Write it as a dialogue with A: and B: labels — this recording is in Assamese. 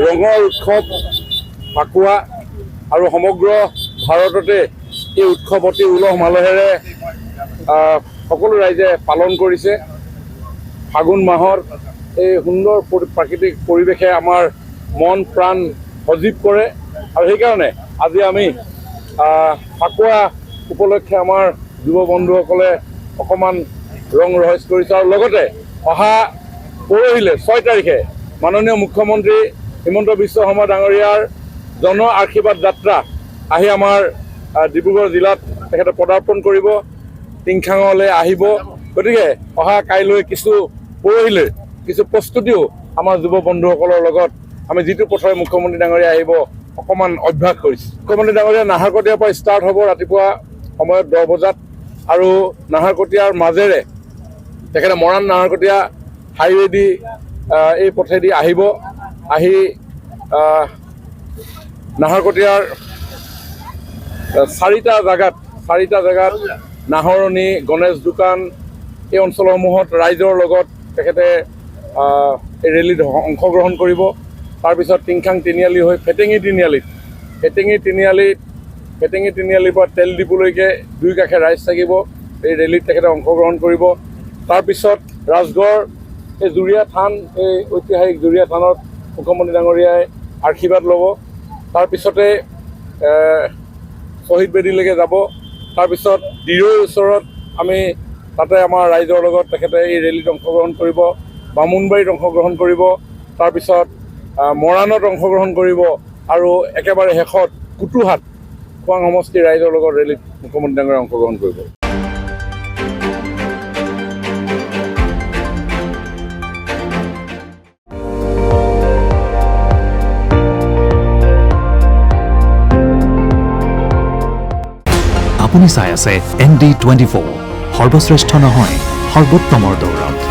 A: ৰঙৰ উৎসৱ ফাকুৱা আৰু সমগ্ৰ ভাৰততে এই উৎসৱ অতি উলহ মালহেৰে সকলো ৰাইজে পালন কৰিছে। ফাগুন মাহৰ এই সুন্দৰ প্ৰাকৃতিক পৰিৱেশে আমাৰ মন প্ৰাণ সজীৱ কৰে আৰু সেইকাৰণে আজি আমি ফাকুৱা উপলক্ষে আমাৰ যুৱ বন্ধুসকলে অকণমান ৰং ৰহইচ কৰিছে আৰু লগতে অহা পৰহিলে 6 তাৰিখে মাননীয় মুখ্যমন্ত্ৰী হিমন্ত বিশ্ব শৰ্মা ডাঙৰীয়াৰ জন আশীৰ্বাদ যাত্ৰা আহি আমাৰ ডিব্ৰুগড় জিলাত তেখেতে পদাৰ্পণ কৰিব, টিংখাঙলৈ আহিব। গতিকে অহা কাইলৈ পৰহিলৈ কিছু প্ৰস্তুতিও আমাৰ যুৱ বন্ধুসকলৰ লগত আমি যিটো পথৰে মুখ্যমন্ত্ৰী ডাঙৰীয়া আহিব অকণমান অভ্যাস কৰিছোঁ। মুখ্যমন্ত্ৰী ডাঙৰীয়া নাহৰকটীয়াৰ পৰা ষ্টাৰ্ট হ'ব ৰাতিপুৱা সময়ত 10 বজাত আৰু নাহৰকটীয়াৰ মাজেৰে তেখেতে মৰাণ নাহৰকটীয়া হাইৱেদি এই পথেদি আহিব। আহি নাহৰকটীয়াৰ 4টা জেগাত নাহৰণি, গণেশ দোকান এই অঞ্চলসমূহত ৰাইজৰ লগত তেখেতে এই ৰেলীত অংশগ্ৰহণ কৰিব। তাৰপিছত টিংখাং তিনিআলি হৈ ফেটেঙি তিনিআলিৰ পৰা তেল ডিপুলৈকে দুই কাষে ৰাইজ থাকিব। এই ৰেলীত তেখেতে অংশগ্ৰহণ কৰিব। তাৰপিছত ৰাজগড় এই জুৰীয়া থান, এই ঐতিহাসিক জুৰীয়া থানত মুখ্যমন্ত্ৰী ডাঙৰীয়াই আশীৰ্বাদ ল'ব। তাৰপিছতে শ্বহীদ বেদীলৈকে যাব। তাৰপিছত দিৰৈৰ ওচৰত আমি তাতে আমাৰ ৰাইজৰ লগত তেখেতে এই ৰেলীত অংশগ্ৰহণ কৰিব। বামুণবাৰীত অংশগ্ৰহণ কৰিব। তাৰপিছত মৰাণত অংশগ্ৰহণ কৰিব আৰু একেবাৰে শেষত কুটুহাট খোৱাং সমষ্টিৰ ৰাইজৰ লগত ৰেলীত মুখ্যমন্ত্ৰী ডাঙৰীয়াই অংশগ্ৰহণ কৰিব।
B: আপুনি চাই আছে ND24, সৰ্বশ্ৰেষ্ঠ নহয় সৰ্বোত্তমৰ দৌৰত।